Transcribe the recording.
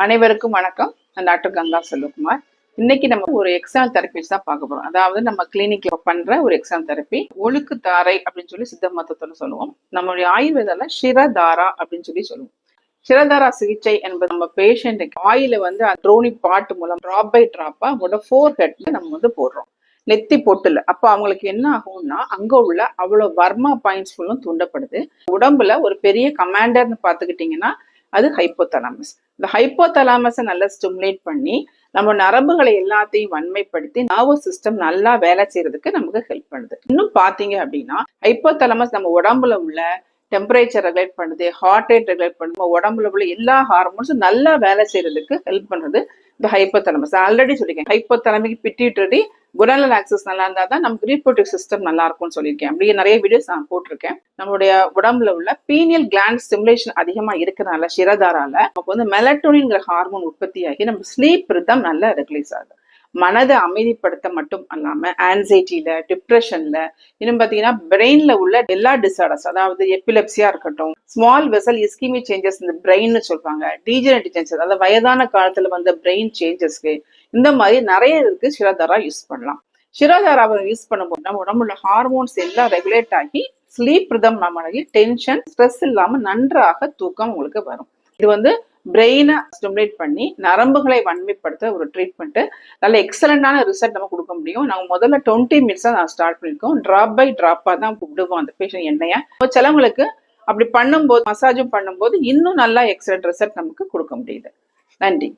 அனைவருக்கும் வணக்கம். நான் டாக்டர் கங்கா செல்வகுமார். இன்னைக்கு நம்ம ஒரு எக்ஸாம் தெரப்பிஸ் தான் பார்க்க போறோம். அதாவது நம்ம கிளினிக்ல பண்ற ஒரு எக்ஸாம் தெரப்பி ஒழுக்கு தாரை அப்படின்னு சொல்லி சித்த மருத்துவத்துல சொல்லுவோம். நம்மளுடைய ஆயுர்வேதால ஷிரதாரா அப்படின்னு சொல்லி சொல்லுவோம். ஷிரதாரா சிகிச்சை என்பது நம்ம பேஷண்ட்டுக்கு ஆயில வந்து ட்ரோனி பாட்டு மூலம் டிராப் பை டிராப்பா அவங்களோட ஃபோர் ஹெட்ல நம்ம வந்து போடுறோம். நெத்தி பொட்டுல. அப்ப அவங்களுக்கு என்ன ஆகும்னா அங்க உள்ள அவ்வளவு வர்மா பாயிண்ட்ஸ் ஃபுல்லும் தூண்டப்படுது. உடம்புல ஒரு பெரிய கமாண்டர்னு பாத்துக்கிட்டீங்கன்னா அது ஹைப்போதலாமஸ். இந்த ஹைப்போதலாமஸை நல்லா ஸ்டிமுலேட் பண்ணி நம்ம நரம்புகளை எல்லாத்தையும் வன்மைப்படுத்தி நர்வஸ் சிஸ்டம் நல்லா வேலை செய்யறதுக்கு நமக்கு ஹெல்ப் பண்ணுது. இன்னும் பாத்தீங்க அப்படின்னா ஹைப்போதலாமஸ் நம்ம உடம்புல உள்ள டெம்பரேச்சர் ரெகுலேட் பண்ணுது, ஹார்ட் ரேட் ரெகுலேட் பண்ணுது, நம்ம உடம்புல உள்ள எல்லா ஹார்மோன்ஸும் நல்லா வேலை செய்யறதுக்கு ஹெல்ப் பண்றது இந்த ஹைப்போதலாமஸ். ஆல்ரெடி சொல்லியிருக்கேன், ஹைப்போதலாமிக் பிட்யூட்டரி குணநல ஆக்சஸ் நல்லா இருந்தா தான் நமக்கு ரீப்ரொடக்டிவ் சிஸ்டம் நல்லா இருக்கும்னு சொல்லியிருக்கேன். அப்படியே நிறைய வீடியோஸ் நான் போட்டிருக்கேன். நம்மளுடைய உடம்புல உள்ள பீனியல் கிளாண்ட் ஸ்டிமுலேஷன் அதிகமா இருக்கிறனால ஷிரதாரால நமக்கு வந்து மெலட்டோனின்ங்கிற ஹார்மோன் உற்பத்தி ஆகி நம்ம ஸ்லீப் ரிதம் நல்லா ரெகுலேட் ஆகுது. மனதை அமைதிப்படுத்த மட்டும் அல்லாம ஆன்சைட்டில, டிப்ரெஷன்ல, இன்னும் பாத்தீங்கன்னா பிரெயின்ல உள்ள எல்லா டிசார்டர்ஸ், அதாவது எபிலெப்சியா இருக்கட்டும், ஸ்மால் வெசல் இஸ்கிமி சேஞ்சஸ் இந்த பிரெயின் சொல்றாங்க, டீஜெனரேட்டிவ் சேஞ்சஸ், அதாவது வயதான காலத்துல வந்த பிரெயின் சேஞ்சஸ்க்கு இந்த மாதிரி நிறைய இருக்கு. ஷிரதாரா யூஸ் பண்ணலாம். ஷிரதாராவை யூஸ் பண்ணும்போது நம்ம உடம்புல ஹார்மோன்ஸ் எல்லாம் ரெகுலேட் ஆகி ஸ்லீப் ரிதம் நம்மளுக்கு டென்ஷன் ஸ்ட்ரெஸ் இல்லாம நன்றாக தூக்கம் உங்களுக்கு வரும். இது வந்து பிரெயினை ஸ்டிமுலேட் பண்ணி நரம்புகளை வன்மைப்படுத்த ஒரு ட்ரீட்மெண்ட். நல்ல எக்ஸலண்டான ரிசல்ட் நம்ம கொடுக்க முடியும். நாங்கள் முதல்ல 20 மினிட்ஸ் தான் நான் ஸ்டார்ட் பண்ணிருக்கோம். டிராப் பை டிராப்பா தான் விடுவோம் அந்த பேஷண்ட் எண்ணெயை. சிலவங்களுக்கு அப்படி பண்ணும்போது மசாஜும் பண்ணும்போது இன்னும் நல்லா எக்ஸலண்ட் ரிசல்ட் நமக்கு கொடுக்க முடியுது. நன்றி.